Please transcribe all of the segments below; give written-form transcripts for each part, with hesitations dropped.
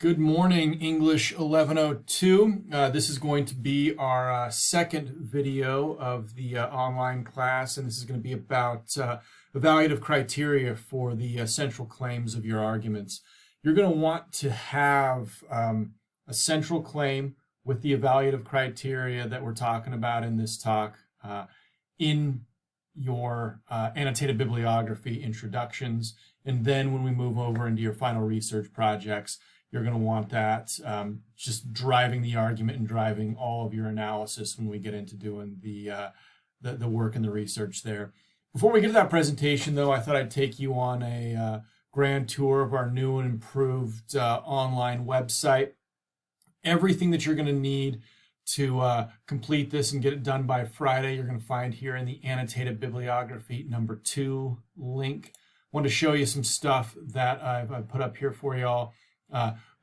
Good morning, English 1102. This is going to be our second video of the online class, and this is going to be about evaluative criteria for the central claims of your arguments. You're going to want to have a central claim with the evaluative criteria that we're talking about in this talk in your annotated bibliography introductions, and then when we move over into your final research projects, you're going to want that just driving the argument and driving all of your analysis when we get into doing the work and the research there. Before we get to that presentation, though, I thought I'd take you on a grand tour of our new and improved online website. Everything that you're going to need to complete this and get it done by Friday, you're going to find here in the annotated bibliography number 2 link. I want to show you some stuff that I've put up here for y'all.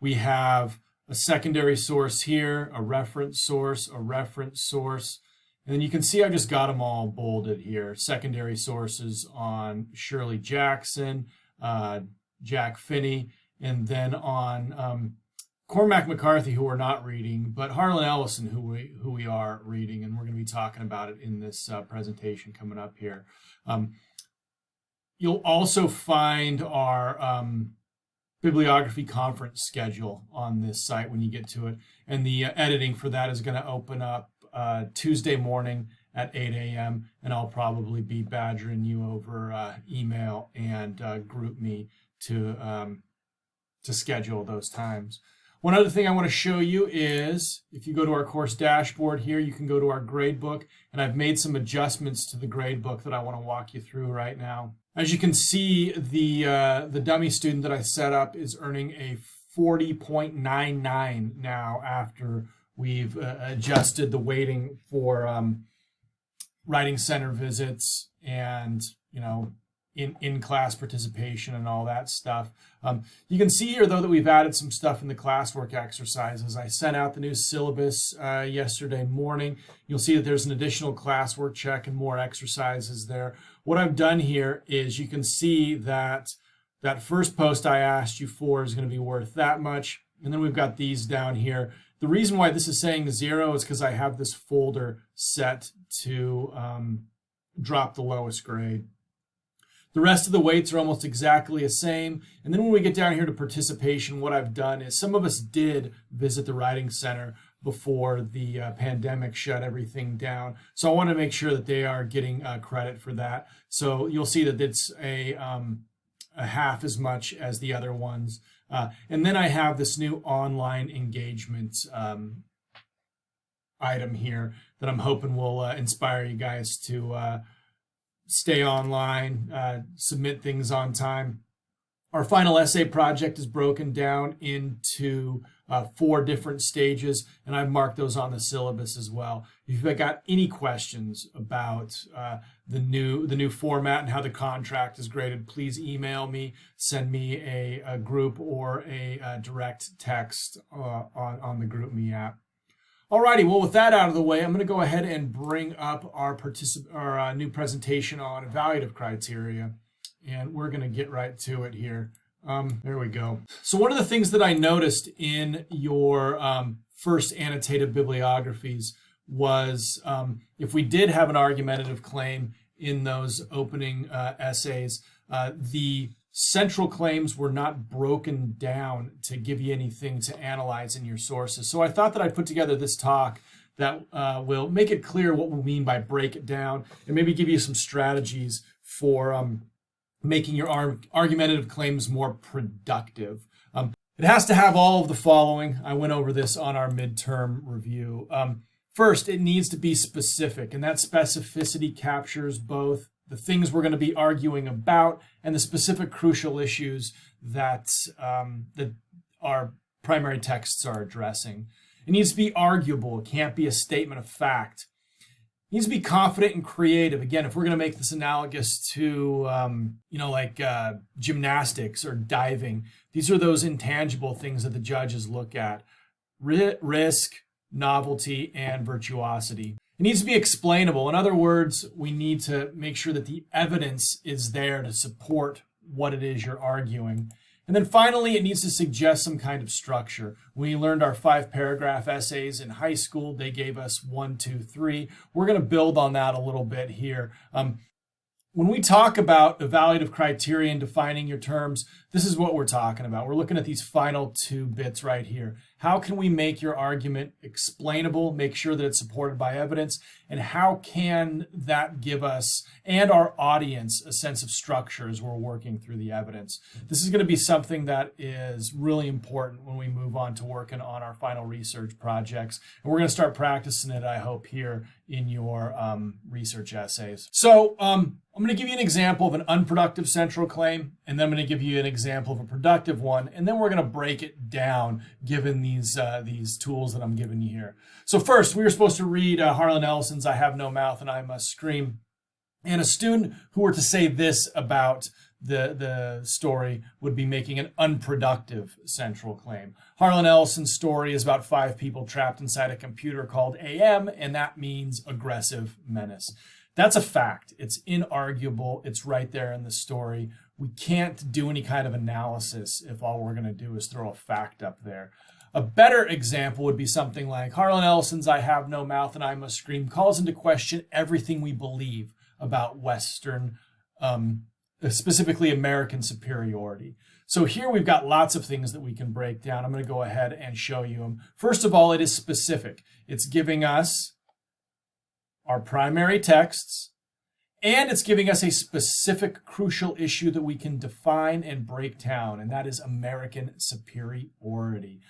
We have a secondary source here, a reference source, and then you can see I just got them all bolded here. Secondary sources on Shirley Jackson, Jack Finney, and then on Cormac McCarthy, who we're not reading, but Harlan Ellison, who we are reading, and we're going to be talking about it in this presentation coming up here. You'll also find our bibliography conference schedule on this site when you get to it, and the editing for that is going to open up Tuesday morning at 8 a.m. and I'll probably be badgering you over email and GroupMe to schedule those times. One other thing I want to show you is if you go to our course dashboard here, you can go to our gradebook, and I've made some adjustments to the gradebook that I want to walk you through right now. As you can see, the dummy student that I set up is earning a 40.99 now after we've adjusted the weighting for writing center visits and, in-class participation and all that stuff. You can see here, though, that we've added some stuff in the classwork exercises. I sent out the new syllabus yesterday morning. You'll see that there's an additional classwork check and more exercises there. What I've done here is you can see that that first post I asked you for is going to be worth that much. And then we've got these down here. The reason why this is saying 0 is because I have this folder set to drop the lowest grade. The rest of the weights are almost exactly the same. And then when we get down here to participation, what I've done is some of us did visit the Writing Center before the pandemic shut everything down. So I want to make sure that they are getting credit for that. So you'll see that it's a half as much as the other ones. And then I have this new online engagement item here that I'm hoping will inspire you guys to stay online, submit things on time. Our final essay project is broken down into 4 different stages, and I've marked those on the syllabus as well. If you've got any questions about the new format and how the contract is graded, please email me, send me a group or a direct text on the GroupMe app. Alrighty, well, with that out of the way, I'm going to go ahead and bring up our new presentation on evaluative criteria, and we're going to get right to it here. There we go. So one of the things that I noticed in your first annotated bibliographies was if we did have an argumentative claim in those opening essays, the central claims were not broken down to give you anything to analyze in your sources. So I thought that I'd put together this talk that will make it clear what we mean by break it down and maybe give you some strategies for making your argumentative claims more productive. It has to have all of the following. I went over this on our midterm review. First, it needs to be specific, and that specificity captures both the things we're going to be arguing about and the specific crucial issues that our primary texts are addressing. It needs to be arguable. It can't be a statement of fact. It needs to be confident and creative. Again, if we're going to make this analogous to, like gymnastics or diving, these are those intangible things that the judges look at. Risk, novelty, and virtuosity. It needs to be explainable. In other words, we need to make sure that the evidence is there to support what it is you're arguing. And then finally, it needs to suggest some kind of structure. We learned our 5-paragraph essays in high school. They gave us 1, 2, 3. We're going to build on that a little bit here. When we talk about evaluative criteria and defining your terms, this is what we're talking about. We're looking at these final 2 bits right here. How can we make your argument explainable, make sure that it's supported by evidence, and how can that give us and our audience a sense of structure as we're working through the evidence? This is going to be something that is really important when we move on to working on our final research projects. And we're going to start practicing it, I hope, here in your research essays. So I'm going to give you an example of an unproductive central claim, and then I'm going to give you an example of a productive one, and then we're going to break it down given these tools that I'm giving you here. So first, we were supposed to read Harlan Ellison's I Have No Mouth and I Must Scream, and a student who were to say this about the story would be making an unproductive central claim. Harlan Ellison's story is about 5 people trapped inside a computer called AM, and that means aggressive menace. That's a fact. It's inarguable. It's right there in the story. We can't do any kind of analysis if all we're going to do is throw a fact up there. A better example would be something like Harlan Ellison's I Have No Mouth and I Must Scream calls into question everything we believe about Western, specifically American superiority. So here we've got lots of things that we can break down. I'm going to go ahead and show you them. First of all, it is specific. It's giving us our primary texts, and it's giving us a specific crucial issue that we can define and break down, and that is American superiority.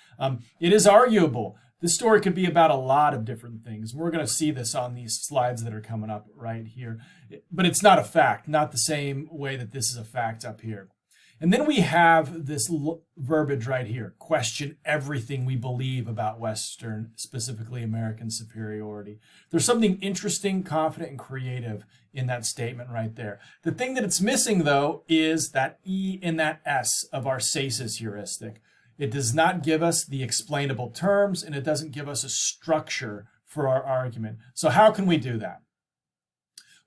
It is arguable. This story could be about a lot of different things. We're going to see this on these slides that are coming up right here. But it's not a fact, not the same way that this is a fact up here. And then we have this verbiage right here, question everything we believe about Western, specifically American superiority. There's something interesting, confident, and creative in that statement right there. The thing that it's missing, though, is that E and that S of our SACES heuristic. It does not give us the explainable terms, and it doesn't give us a structure for our argument. So how can we do that?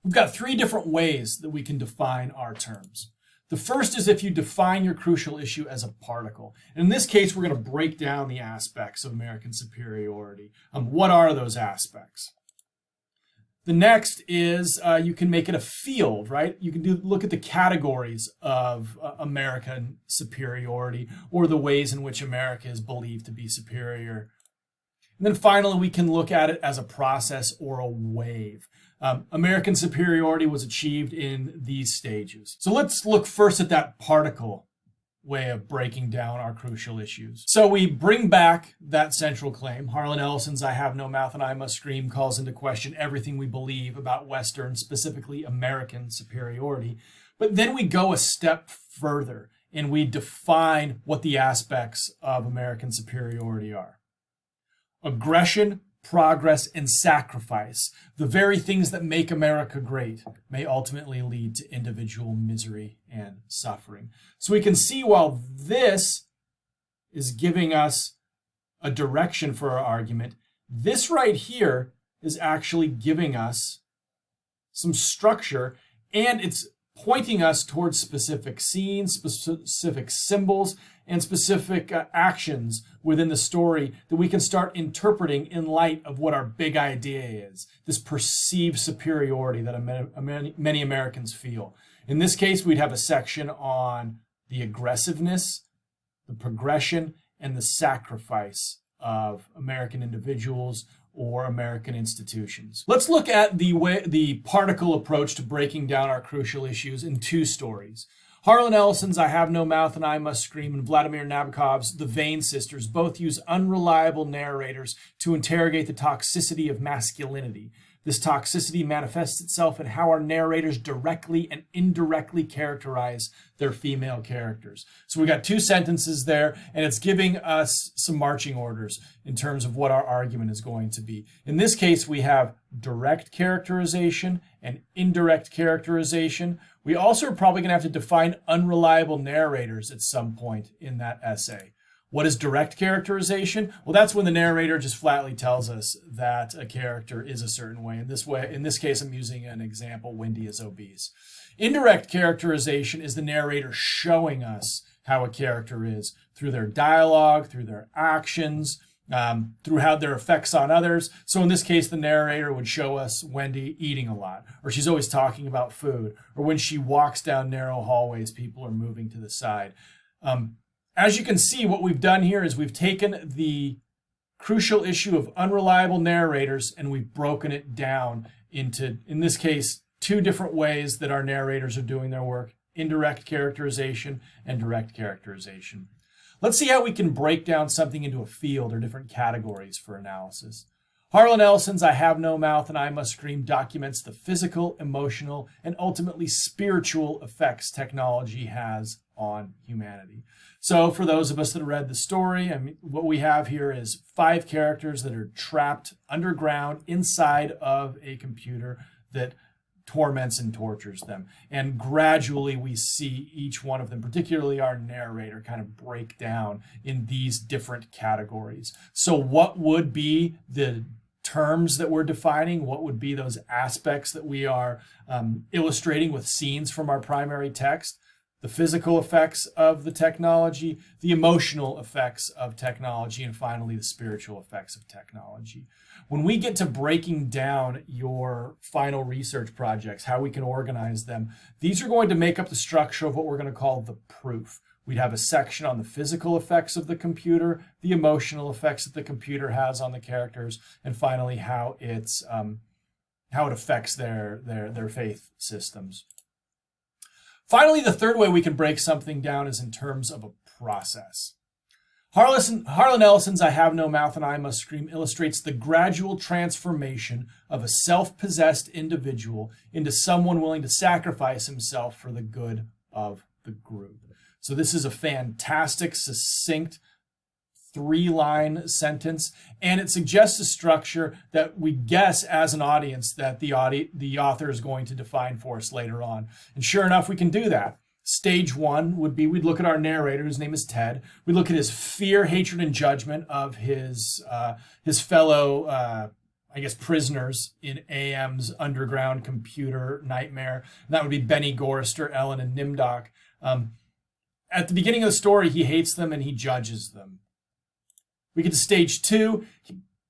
We've got 3 different ways that we can define our terms. The first is if you define your crucial issue as a particle. And in this case, we're going to break down the aspects of American superiority. What are those aspects? The next is you can make it a field, right? You can look at the categories of American superiority or the ways in which America is believed to be superior. And then finally, we can look at it as a process or a wave. American superiority was achieved in these stages. So let's look first at that particle way of breaking down our crucial issues. So we bring back that central claim. Harlan Ellison's I Have No Mouth and I Must Scream calls into question everything we believe about Western, specifically American superiority. But then we go a step further and we define what the aspects of American superiority are. Aggression, progress, and sacrifice, the very things that make America great, may ultimately lead to individual misery and suffering. So we can see while this is giving us a direction for our argument, this right here is actually giving us some structure, and it's pointing us towards specific scenes, specific symbols, and specific actions within the story that we can start interpreting in light of what our big idea is, this perceived superiority that many Americans feel. In this case, we'd have a section on the aggressiveness, the progression, and the sacrifice of American individuals or American institutions. Let's look at the particle approach to breaking down our crucial issues in 2 stories. Harlan Ellison's I Have No Mouth and I Must Scream and Vladimir Nabokov's The Vane Sisters both use unreliable narrators to interrogate the toxicity of masculinity. This toxicity manifests itself in how our narrators directly and indirectly characterize their female characters. So we got 2 sentences there, and it's giving us some marching orders in terms of what our argument is going to be. In this case, we have direct characterization and indirect characterization. We also are probably going to have to define unreliable narrators at some point in that essay. What is direct characterization? Well, that's when the narrator just flatly tells us that a character is a certain way. In this case, I'm using an example, Wendy is obese. Indirect characterization is the narrator showing us how a character is through their dialogue, through their actions, through how their effects on others. So in this case, the narrator would show us Wendy eating a lot, or she's always talking about food, or when she walks down narrow hallways, people are moving to the side. As you can see, what we've done here is we've taken the crucial issue of unreliable narrators and we've broken it down into, in this case, two different ways that our narrators are doing their work: indirect characterization and direct characterization. Let's see how we can break down something into a field or different categories for analysis. Harlan Ellison's I Have No Mouth and I Must Scream documents the physical, emotional, and ultimately spiritual effects technology has on humanity. So for those of us that read the story, what we have here is 5 characters that are trapped underground inside of a computer that torments and tortures them. And gradually we see each one of them, particularly our narrator, kind of break down in these different categories. So what would be the terms that we're defining? What would be those aspects that we are illustrating with scenes from our primary text? The physical effects of the technology, the emotional effects of technology, and finally the spiritual effects of technology. When we get to breaking down your final research projects, how we can organize them, these are going to make up the structure of what we're going to call the proof. We'd have a section on the physical effects of the computer, the emotional effects that the computer has on the characters, and finally how it affects their faith systems. Finally, the third way we can break something down is in terms of a process. Harlan Ellison's I Have No Mouth and I Must Scream illustrates the gradual transformation of a self-possessed individual into someone willing to sacrifice himself for the good of the group. So this is a fantastic, succinct 3-line sentence, and it suggests a structure that we guess as an audience that the author is going to define for us later on. And sure enough, we can do that. Stage 1 would be, we'd look at our narrator, whose name is Ted. We look at his fear, hatred, and judgment of his fellow, prisoners in AM's underground computer nightmare. And that would be Benny Gorrister, Ellen, and Nimdoc. At the beginning of the story, he hates them and he judges them. We get to stage 2.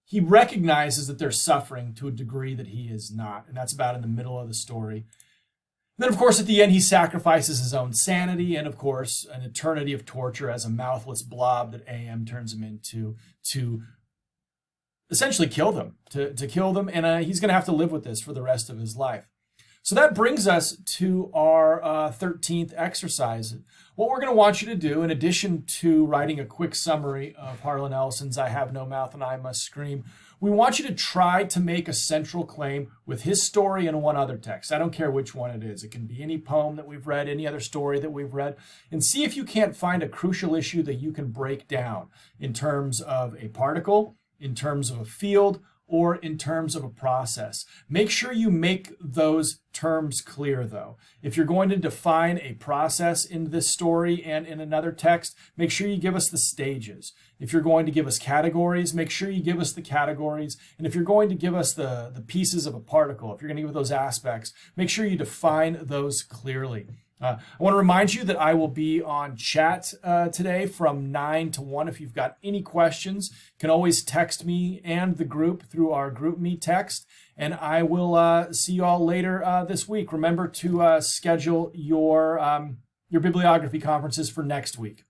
He recognizes that they're suffering to a degree that he is not, and that's about in the middle of the story. And then, of course, at the end, he sacrifices his own sanity and, of course, an eternity of torture as a mouthless blob that AM turns him into to essentially kill them, to kill them, and he's going to have to live with this for the rest of his life. So that brings us to our 13th exercise. What we're going to want you to do, in addition to writing a quick summary of Harlan Ellison's I Have No Mouth and I Must Scream, we want you to try to make a central claim with his story and one other text. I don't care which one it is. It can be any poem that we've read, any other story that we've read, and see if you can't find a crucial issue that you can break down in terms of a particle, in terms of a field, or in terms of a process. Make sure you make those terms clear, though. If you're going to define a process in this story and in another text, make sure you give us the stages. If you're going to give us categories, make sure you give us the categories. And if you're going to give us the pieces of a particle, if you're going to give those aspects, make sure you define those clearly. I want to remind you that I will be on chat today from 9 to 1. If you've got any questions, you can always text me and the group through our GroupMe text, and I will see you all later this week. Remember to schedule your bibliography conferences for next week.